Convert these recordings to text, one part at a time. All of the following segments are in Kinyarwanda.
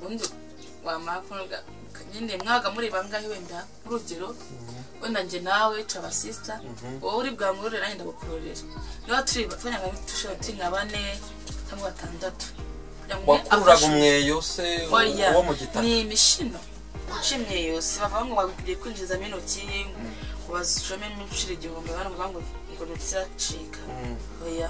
undi wamakoga nyine mwaga muri bangahe wenda urugero wenda nje nawe caba sister wowe uri bwamurore nanjye ndabukurorera niba turi batwanya tushobora tinga bane cyangwa batandatu wakururaga umweyo se uwo mu gitaka ni imishino ucimye yose bavuga ngo bagiye kwinjiza minoti kubazishome n'inshira igihumbi abantu ngo nitsacika oya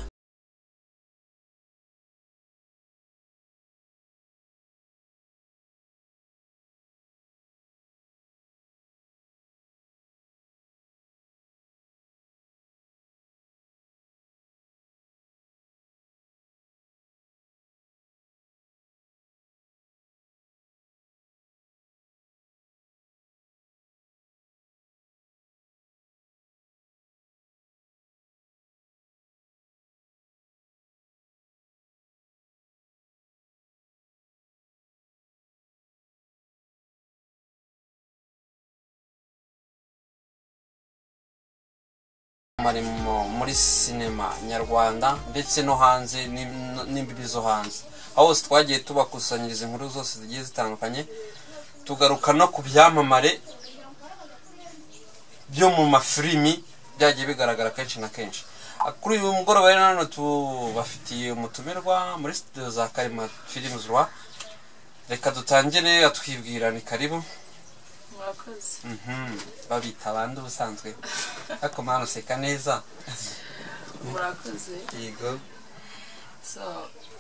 muri sinema nyarwanda ndetse no hanze n'imbibi zo hanze aho twagiye tubakusanyiriza inkuru zose zigiye zitandukanye tugaruka no ku byamamare byo mu mafilimi byagiye bigaragara kenshi na kenshi kuri uyu mugoroba rero none tubafitiye umutumirwa muri studio za Karema Films Rwa reka dutangire atwibwira ni karibu murakoze babita abandi ubusanzwe ariko mwana useka neza murakoze yego so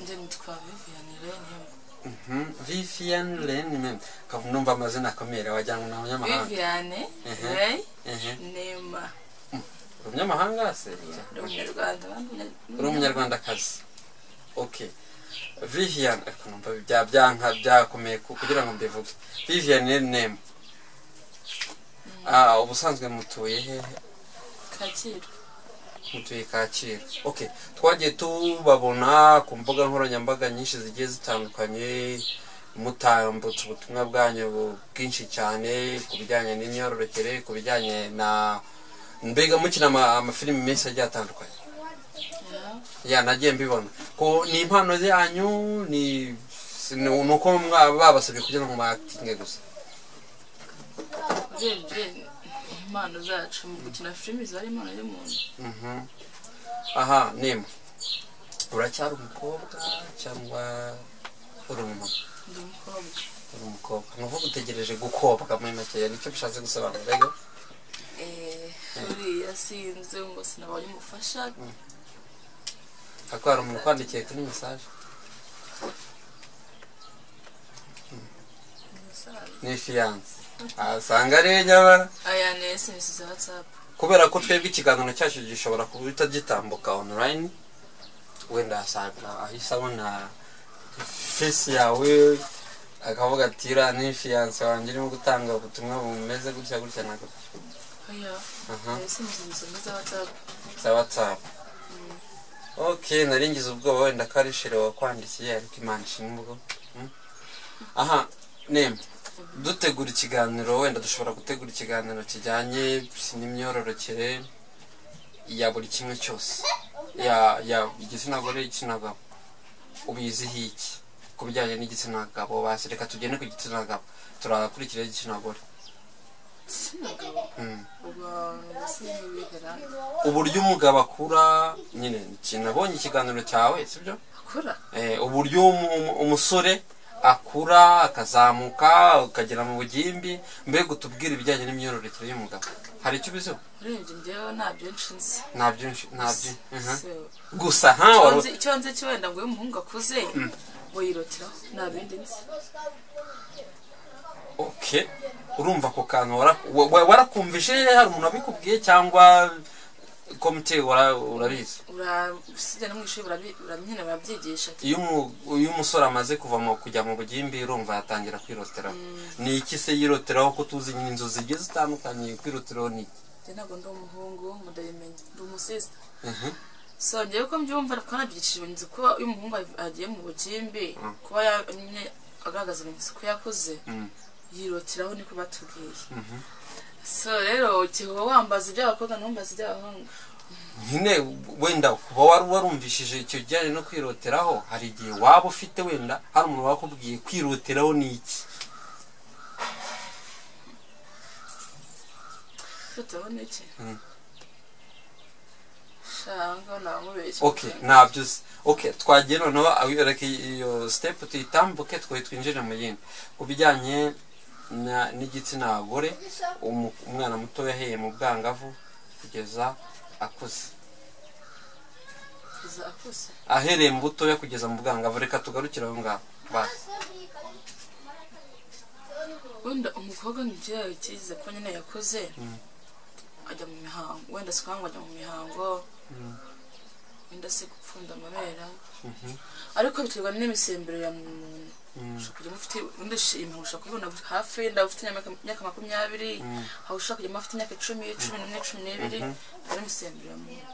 nje nitwa Vivian Lane numva amazina akomeye wajyana n'abanyamahanga Vivian Nema umunyamahanga se umunyarwandakazi okay Vivian numva byakomeye kugira ngo mbivuge Vivian Nema ubusanzwe mutuye he Kacyiru mutuye Kacyiru okay twagiye tubabona ku mbuga nkoranyambaga nyinshi zigiye zitandukanye mutambutse ubutumwa bwanyu bwinshi cyane ku bijyanye n'imyororokere ku bijyanye na mbega mukina amafilimi menshi agiye atandukanye nagiye mbibona ko ni impano yanyu ni nuko babasabye kugira ngo acting gusa impano zacu mu gukina filimi zari impano y'umuntu aha Nema uracyari umukobwa cyangwa uri umumama ndi umukobwa nuko utegereje gukobwa muri make nicyo bishatse gusobanura rego uriya sinzi ngo sinabonye umufasha akwara umuntu kwandikiye kuri message ni fiance asanga ari nyabara aya ni SMS za WhatsApp kubera ko twebwe ikiganiro cyacu gishobora kubita gitambuka online wenda asanga ahisa abona face yawe akavuga ati ra ni fiance wanjye irimo gutanga ubutumwa bumeze gutya na gutya aya SMS za WhatsApp okay naringize ubwoba wenda karishire wakwandikiye ariko Imana ishimwe ubwo aha Nema dutegura ikiganiro wenda dushobora gutegura ikiganiro kijyanye n'imyororokere ya buri kimwe cyose ya igitsina gore igitsina gabo ubiziho iki ku bijyanye n'igitsina gabo basi reka tugende ku gitsina gabo turakurikira igitsina gore uburyo umugabo akura nyine nabonye ikiganiro cyawe sibyo akura uburyo umusore akura akazamuka ukagera mu bugimbi mbega utubwira ibijyanye n'imyororokere y'umugabo hari icyo ubiziho urebye njyewe ntabyo nshinze ntabyo gusa icyo nzi cyo wenda ngo uyu muhungu akuze ngo yiroteraho nta bindi nzi okay urumva ko kantu warakumvishe hari umuntu wabikubwiye cyangwa komite urabizi urasijya no mu ishuri uramenye barabyigisha iyo umusore amaze kujya mu bugimbi urumva yatangira kwirotera ni iki se yiroteraho ko tuzi inzu zigiye zitandukanye kwiroteraho ni iki ntabwo ndi umuhungu mudabimenya ndi umusista so ngewe ko mbyumva twanabyigishije nzi ko iyo umuhungu agiye mu bugimbi kuba agaragaza ibimenyetso ko yakuze yiroteraho niko batubwiye so rero uba wambaza iby'abakobwa ntumbaza iby'abahungu nyine wenda kuba warumvishije icyo kijyanye no kwiroteraho hari igihe waba ufite wenda hari umuntu wakubwiye kwiroteraho ni iki tutabona iki shanga namubeshye okay nabyuze okay twagiye noneho reka iyo step tuyitambuke twinjire mu yindi kubijyanye n'igitsina gore umwana muto yaheye mu bwangavu kugeza akuze ahereye mu butoya kugeza mu bwangavu reka tugarukire aho ngaho wenda umukobwa nibyo kize ko nyine yakoze ajya mu mihango wenda sikangwa ajya mu mihango wenda se gupfunda amabera ariko biterwa n'imisembero ya muntu ushobora mufite undi shima ushobora kubona hafi wenda ufite imyaka 20 aho ushobora kujya mufite imyaka 10 11 12 ari imisembero ya muntu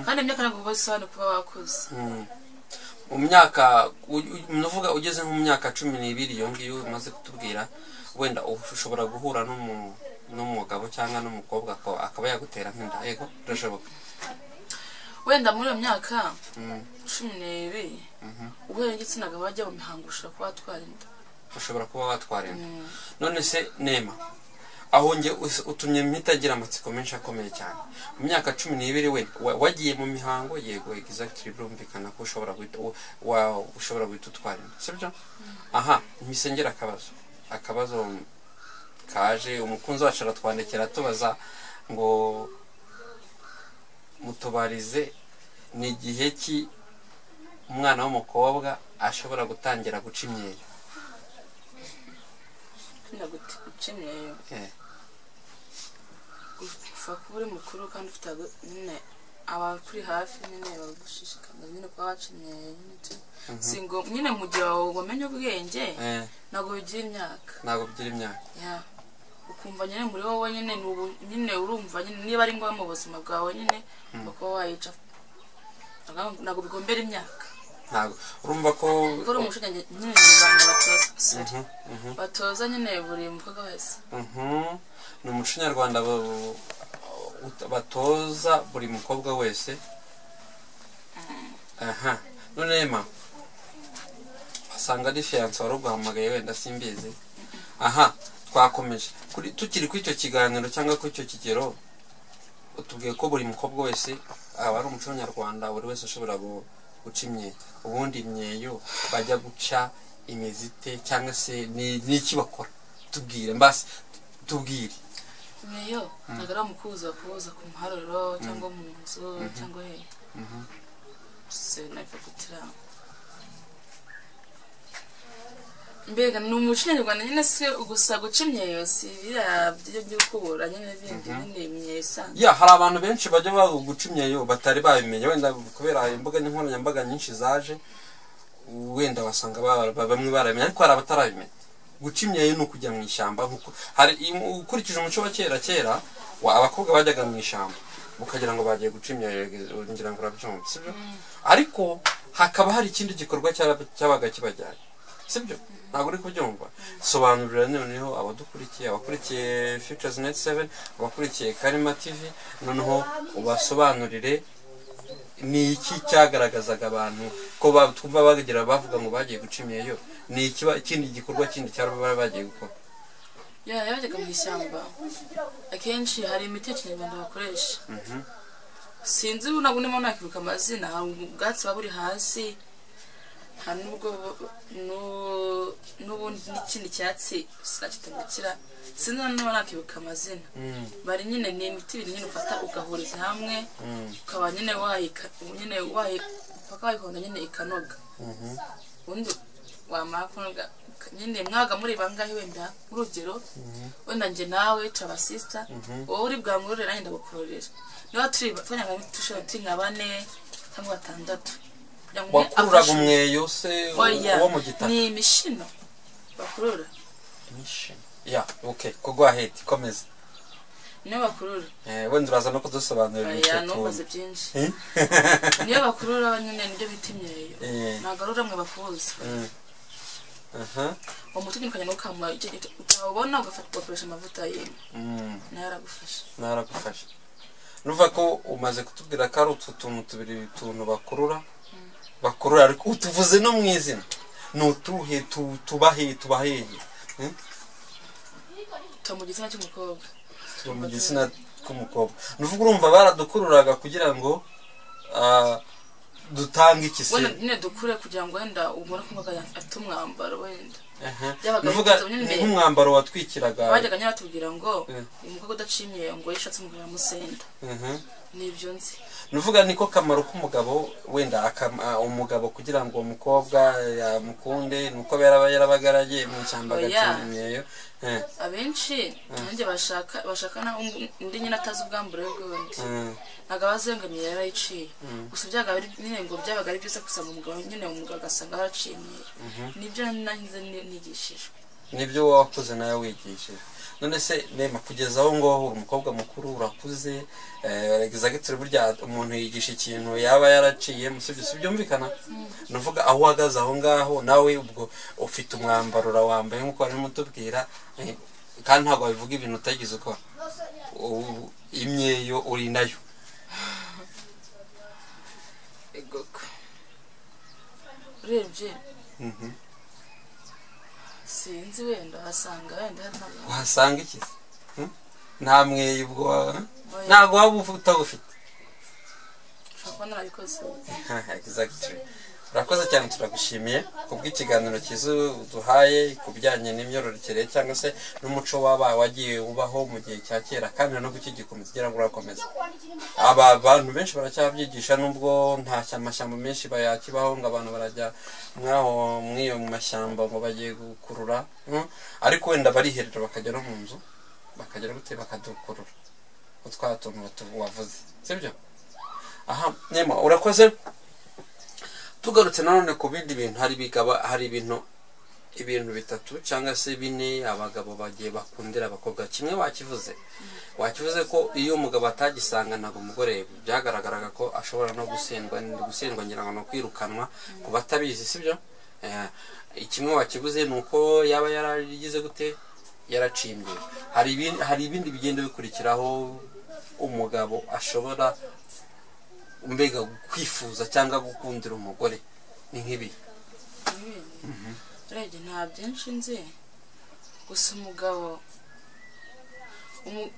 kandi imyaka ntabwo bose kuba wakoze mu myaka nuvuga ugeze nko mu myaka 12 iyo ngiyo umaze kutubwira wenda ushobora guhura n'umugabo cyangwa n'umukobwa akaba yagutera nk'inda yego birashoboka wenda muri iyo myaka 12 uhuye n'igitsina gabo bajya mu mihango ushobora kuba watwara inda none se Nema aho nge utumye mpitagira amatsiko menshi akomeye cyane mu myaka 12 we wagiye mu mihango yego exactly birumvikana ko ushobora guhita utwara inda sibyo aha imisengera akabazo kaje umukunzi wacu aratwandikira tubaza ngo mutubarize ni igihe ki umwana w'umukobwa ashobora gutangira guca imyeyo ufa kuba uri mukuru kandi ufite nyine abakuri hafi nyine bagushishikariza nyine kuba waca imyeyo singo nyine mu gihe wamenye ubwenge ntabwo bigira imyaka ukumva nyine muri wowe nyine urumva niba ari ngombwa mu buzima bwawe nyine kuba wayica ntabwo bigombera imyaka ntabwo urumva ko uri umushinga nyine batoza nyine buri mukobwa wese ni umuco nyarwanda batoza buri mukobwa wese none Nema asanga ari fiyanse wari uguhamagaye wenda simbizi twakomeje tukiri kuri icyo kiganiro cyangwa kuri icyo kigero utubwiye ko buri mukobwa wese aba ari umuco nyarwanda buri wese ashobora guca imyeyo ubundi imyeyo bajya guca imezite cyangwa se n'iki bakora tubwire mbasi tubwire imyeyo ntabwo ari umukuza kuza ku muharuro cyangwa mu nzu cyangwa he se nafa gutira mbega ni umuco nyarwanda nyine se gusa guca imyeyo si biriya byo kubura nyine bindi nyine imyeyo isanzwe hari abantu benshi bajya guca imyeyo batari babimenye wenda kubera imbuga nkoranyambaga nyinshi zaje wenda basanga bamwe baramenye ariko hari abatarabimenya guca imyeyo ni ukujya mu ishyamba hari ukurikije umuco wa kera abakobwa bajyaga mu ishyamba ukagira ngo bagiye guca imyeyo ngira ngo urabyumva sibyo ariko hakaba hari ikindi gikorwa cyabaga kibajyanye sibyo ntabwo uri kubyumva sobanurira noneho abakurikiye Futures Net 7 abakurikiye Karima TV noneho ubasobanurire ni iki cyagaragazaga abantu ko twumva bagira bavuga ngo bagiye guca imyeyo ni ikindi gikorwa kindi cyari bagiye gukora yajyaga mu ishyamba akenshi hari imiti ya kinyarwanda bakoresha sinzi ntabwo ndimo nakibuka amazina hari ubwatsi buba buri hasi hari n'ubundi n'ikindi cyatsi sinakitambukira sinzi niba nakibuka amazina bari nyine ni imiti ibiri nyine ufata ugahuriza hamwe ukaba nyine wayihonda nyine ikanoga ubundi wamara kunoga nyine mwaga muri bangahe wenda urugero wenda njye nawe turabasista wowe uri bwamurore nanjye ndagukurorera niba twanyanga dushobora turi nka 4 cyangwa 6 wakururaga umweyo se uwo mu gitaka ni imishino bakurura imishino kugwa heti komeza niyo bakurura wenda uraza no kudusobanurira icyo numbaze byinshi niyo bakurura nyine nibyo bita imyeyo nagarura mwe bakuza umuti ukanya n'ukama utabona ugafata ugakoresha amavuta y'inka naragufasha nuva ko umaze kutubwira ko ari utu tuntu tubiri tuntu bakurura ariko utuvuze no mu izina ni utuhe tubahe mu gitsina cy'umukobwa mu gitsina k'umukobwa nuvuga urumva baradukururaga kugira ngo dutanga iki se wenda nyine dukure kugira ngo wenda ubone ko umugabo afite umwambaro wenda nuvuga nk'umwambaro watwikiraga bajyaga nyine batubwira ngo umukobwa udacimye ngo yishatse umugabo amusenda nibyo nzi nuvuga niko kamaro k'umugabo wenda umugabo kugira ngo umukobwa yamukunde nuko yarabaga yaragiye mu ishyamba agacimyeyo abenshi nanjye bashakana undi nyine atazi ubwambure bw'undi ntabwo abazengamiye yarayiciye gusa byabaga ari byiza gusanga umugabo nyine umugabo agasanga yaracimiye nibyo nanjye nigishijwe nibyo wakoze nawe wigishije none se nema kugeza aho ngaho umukobwa mukuru urakuze executive burya umuntu yigisha ikintu yaba yaraciye musibyo byumvikana nuvuga aho uhagaze aho ngaho nawe ubwo ufite umwambaro wambaye nkuko barimo tubwira kandi ntabwo bivuga ibintu utagize uko imyeyo uri nayo egoko urebye sinzi wenda wasanga iki nta mweyo ubwo ntabwo waba utawufite exactly urakoze cyane turagushimiye kubw'ikiganiro cyiza duhaye ku bijyanye n'imyororokere cyangwa se n'umuco wagiye ubaho mu gihe cya kera kandi no gukigikomeza kugira ngo urakomeze aba bantu benshi baracyabyigisha nubwo nta mashyamba menshi bayakibaho ngo abantu barajya mw'iyo mu mashyamba ngo bagiye gukurura ariko wenda bariherera bakajya no mu nzu bakagera gute bakadukurura utwa tuntu wavuze sibyo aha nema urakoze tugarutse nanone ku bindi bintu hari ibintu bitatu cyangwa se bine abagabo bagiye bakundira abakobwa kimwe wakivuze ko iyo umugabo atagisanganaga umugore byagaragaraga ko ashobora no gusendwa ngira ngo no kwirukanwa ku batabizi sibyo kimwe wakivuze ni uko yaba yaragize gute yaracimbye hari ibindi bigenda bikurikiraho umugabo ashobora mbega kwifuza cyangwa gukundira umugore ni nk'ibi urebye nta byinshi nzi gusa umugabo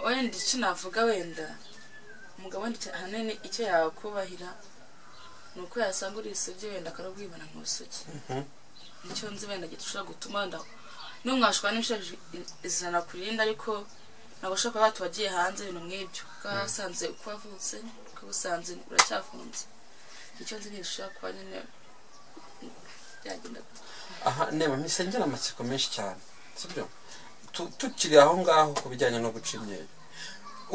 wenda icyo navuga wenda umugabo wenda ahanini icyo yakubahira ni uko yasanga uri isugi wenda akarabwibana nk'usugi nicyo nzi wenda gishobora gutuma wenda n'umwashwa n'inshuro ijana kurinda ariko ntabwo ushobora kuba watubagiye hanze ibintu nk'ibyo ukasanze uko wavutse usanze uracyafunze icyo nzi ntishobora kuba nyine byagenda aha nema misengera amatsiko menshi cyane sibyo tukiri aho ngaho ku bijyanye no guca imyeyo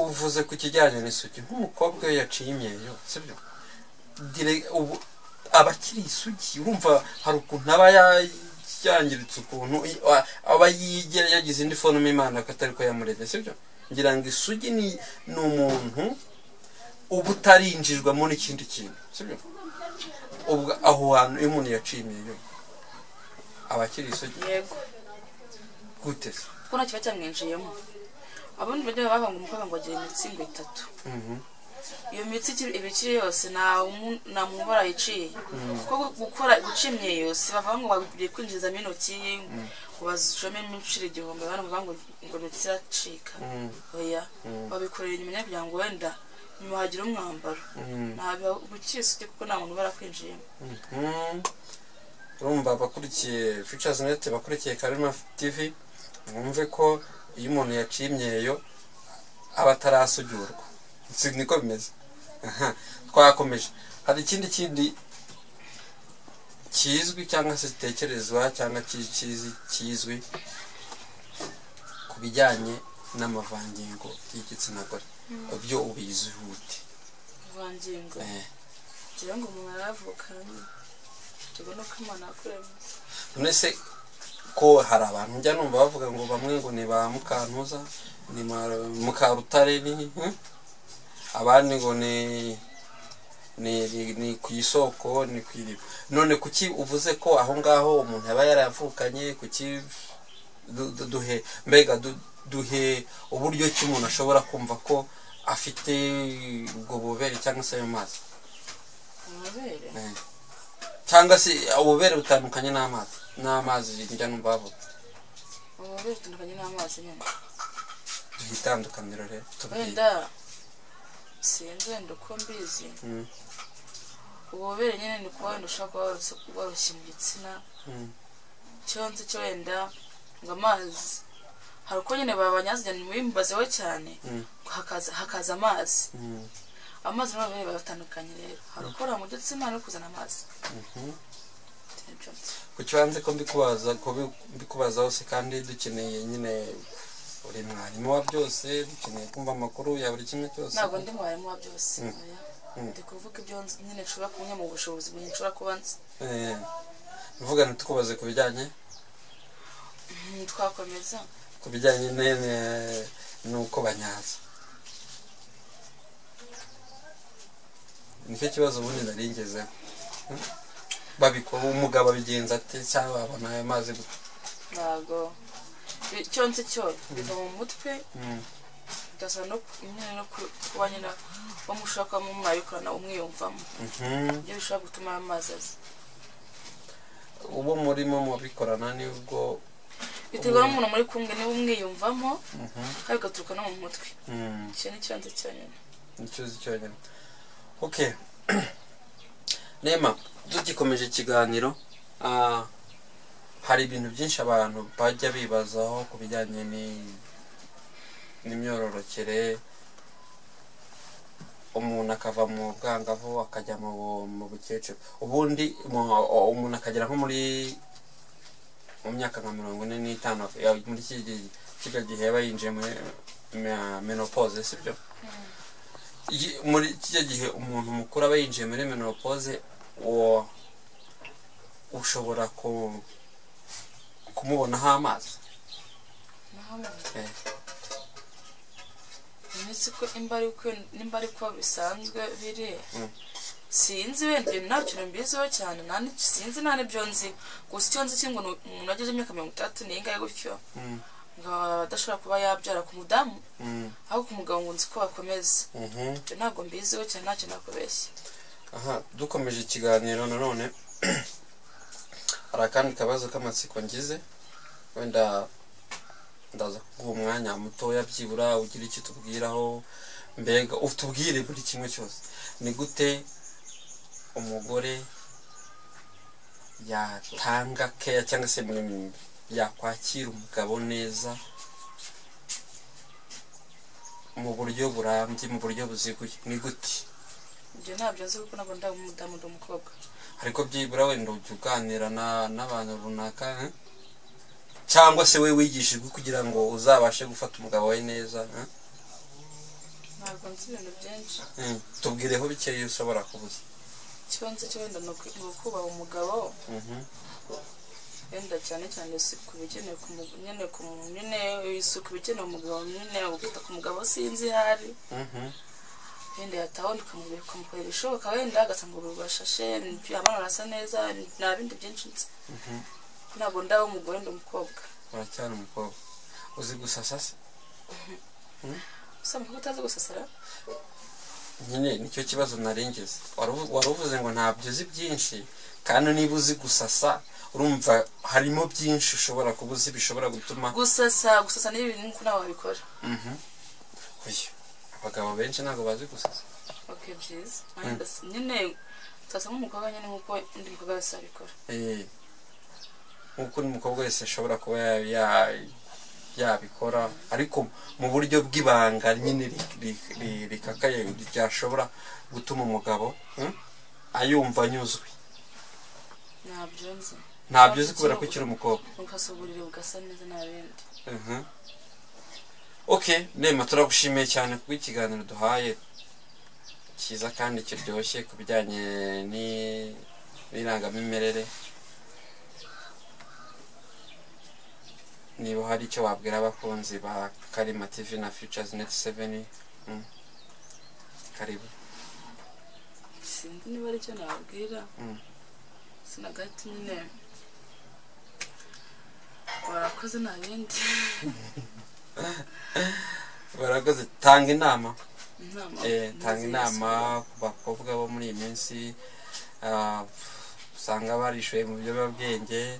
uvuze ku kijyanye n'isugi nk'umukobwa we yaciye imyeyo sibyo ubu aba akiri isugi urumva hari ukuntu aba yangiritse ukuntu aba yagize indi forume imana atari ko yamureze sibyo ngira ngo isugi ni umuntu uba utarinjirwamo n'ikindi kintu sibyo ubwo aho hantu iyo umuntu yaciye imyeyo aba akiri isugi yego gute se kuko nta kiba cyamwinjiyemo abandi bajya bavuga ngo umukobwa ngo agira imitsi ngo 3 iyo mitsi ibikiri yose nta muntu barayiciye kuko guca imyeyo si bavuga ngo bagiye kwinjizamo intoki ngo bazijome n'inshuro 1000 abantu bavuga ngo imitsi iracika oya babikorera inyuma kugira ngo wenda nyuma hagira umwambaro ntabwo gukisuke kuko nta muntu barakwinjiyemo urumva abakurikiye Futures Net bakurikiye Karema TV mwumve ko iyo umuntu yaciye imyeyo aba atarasujurwa niko bimeze twakomeje hari ikindi kizwi cyangwa se gitekerezwa cyangwa kizwi ku bijyanye n'amavangingo y'igitsina gore byo ubizi hute vangingo ngira ngo umuntu aravukanye tubona ko imana akuremo none se ko hari abantu njya numva bavuga ngo bamwe ngo ni ba Mukantuza ni Mukarutare abandi ngo ni ku isoko ni kwiriba none kuki uvuze ko aho ngaho umuntu yaba yaravukanye kuki duhe uburyo ki umuntu ashobora kumva ko afite ubwo bubere cyangwa se ayo mazi ububere cyangwa se ububere butandukanye n'amazi njya numva bavuga ububere butandukanye n'amazi nyine itandukaniro rero wenda sinzi wenda uko mbizi ububere nyine ni kuba wenda ushaka kuba woroshye mu gitsina cyonse cyo wenda ngo amazi hari uko nyine babanyazijyana mu bimbazeho cyane hakaza amazi n'ububere batandukanye rero hari ukora mu gitsina no kuzana amazi ku kibanze ko mbikubaza hose kandi dukeneye nyine uri mwarimu wa byose dukeneye kumva amakuru ya buri kimwe cyose ntabwo ndi mwarimu wa byose ndi kuvuga ibyo nyine nshobora kumenya mu bushobozi bwinshi nshobora kuba nzi uvuga ntitukubaze ku bijyanye twakomeza ku bijyanye n'uko banyaza nicyo kibazo ubundi naringezeho babikora umugabo abigenza ate cyangwa babona ayo mazi gute ntabwo cyonse cyo biva mu mutwe bigasa no kuba nyine bamushaka mu mwabikorana umwiyumvamo ibyo bishobora gutuma ayo mazi aza ubu murimo mubikorana nibwo biterwa n'umuntu muri kumwe niba umwiyumvamo kandi bigaturuka no mu mutwe icyo ni cyonse cyonyine ikibazo cyonyine okay Nema tugikomeje ikiganiro hari ibintu byinshi abantu bajya bibazaho ku bijyanye n'imyororokere umuntu akava mu bwangavu akajya mu bukecuru ubundi umuntu akagera nko muri mu myaka nka 45 muri iki gihe yaba yinjiye muri menopause sibyo muri iki gihe umuntu mukuru aba yinjiye muri menopause ushobora kumubonaho amazi nimba ariko bisanzwe biri sinzi wenda nta kintu mbiziho cyane sinzi nta n'ibyo nzi gusa icyo nzi ngo umuntu ageze imyaka 30 n'ingahe gutyo ngo adashobora kuba yabyara ku mudamu aho ku mugabo ngo nzi ko bakomeza ibyo ntabwo mbiziho cyane ntacyo nakubeshye dukomeje ikiganiro nanone hari akandi kabazo k'amatsiko ngize wenda ndaza kuguha umwanya mutoya byibura ugira icyo tubwiraho mbega utubwire buri kimwe cyose ni gute umugore yatanga keya cyangwa se yakwakira umugabo neza mu buryo burambye mu buryo buziguye ni gute ibyo ntabyo nzi kuko ntabwo ndaba umudamu ndi umukobwa ariko byibura wenda ujya uganira n'abantu runaka cyangwa se we wigishijwe kugira ngo uzabashe gufata umugabo we neza ntabwo nzi ibintu byinshi tubwireho bikeya ushobora kubuza ikibanza cyo wenda ni ukubaha umugabo wenda cyane cyane isuku bigenewe ku muntu nyine isuku bigenewe umugabo nyine ugufata ku mugabo sinzi ihari wenda yatahona ukamukorera ibishoboka wenda agasanga uruhu rwashashe abana barasa neza nta bindi byinshi nzi ntabwo ndaba umugore ndi umukobwa uracyari umukobwa uzi gusasa se usanga ko utazi gusasara nyine nicyo kibazo narengeze wari uvuze ngo ntabyo uzi byinshi kandi niba uzi gusasa urumva harimo byinshi ushobora kuba uzi bishobora gutuma gusasa ni ibintu nk'uko nawe wabikora abagabo benshi ntabwo bazi gusasa byiza nyine usasa nk'umukobwa nyine nk'uko undi mukobwa wese abikora nk'uko umukobwa wese ashobora kuba yabikora ariko mu buryo bw'ibanga nyine rikakaye ryashobora gutuma umugabo ayumva anyuzwe ntabyo uzi kubera ko ukiri umukobwa ukasugurira ugasa neza nta bindi okay Nema turagushimiye cyane kubw'ikiganiro duhaye cyiza kandi kiryoshye ku bijyanye n'irangamimerere niba hari icyo wabwira abakunzi ba Karima TV na Futures Net 7 karibu sinzi niba ari cyo nababwira sinagati nyine barakoze nta bindi barakoze tanga inama tanga inama ku bakobwa bo muri iyi minsi usanga barishoye mu biyobyabwenge,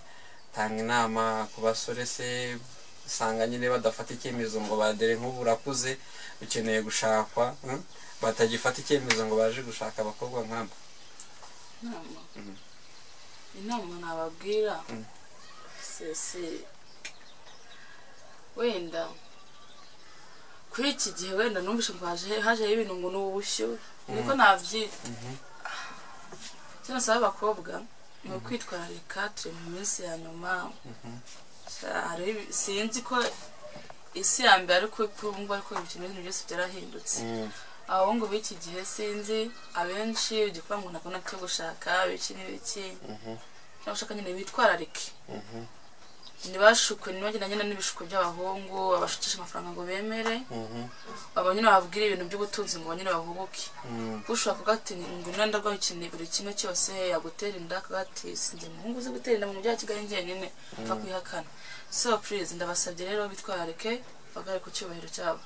tanga inama ku basore se usanga nyine badafata icyemezo ngo badere nk'ubu urakuze ukeneye gushakwa, batagifata icyemezo ngo baje gushaka abakobwa nk'abo. Inama nababwira wenda kuri iki gihe wenda numvise ngo hajeho ibintu ngo ni ubushyuhe, niko nabyita. icyo nasaba abakobwa ni ukwitwararika, turi mu minsi ya nyuma. Sinzi ko isi ya mbere ariko ubu ariko ibintu byose byarahindutse. Abahungu b'iki gihe sinzi abenshi ugikora ngo ntabwo cyo gushaka biki n'ibiki, n'abashaka nyine bitwararike, ntibashukwe ntibagiranye n'ibishuko by'abahungu babashukisha amafaranga ngo bemere, abo nyine bababwira ibintu by'ubutunzi ngo nyine bahubuke. Ushobora kuvuga ati ngo nenda rwaho ikintu buri kimwe cyose yagutera inda, akavuga ati sinjye umuhungu uzi gutera inda mu mujyi wa Kigali njyenyine apfa kwihakana. So please ndabasabye rero bitwararike bagare ku cyubahiro cyabo.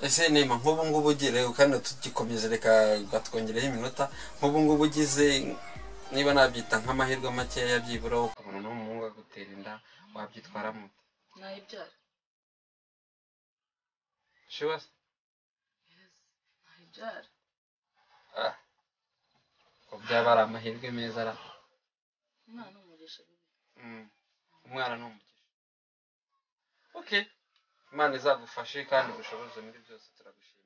Ese Neema nk'ubu ngubu ugire kandi tugikomeza reka gatwongereho iminota, nk'ubu ngubu ugize niba nabyita nk'amahirwe makeya byibura ukabona n'umuhungu agutera inda, wabyitwaramo? Nayibyara. Sure? Yes, nayibyara. Ko byaba ari amahirwe meza ara. Umwana ni umugisha. Umwana ni umugisha. Okay. Imana izagufashe kandi gushoboze muri byose, turagushimira.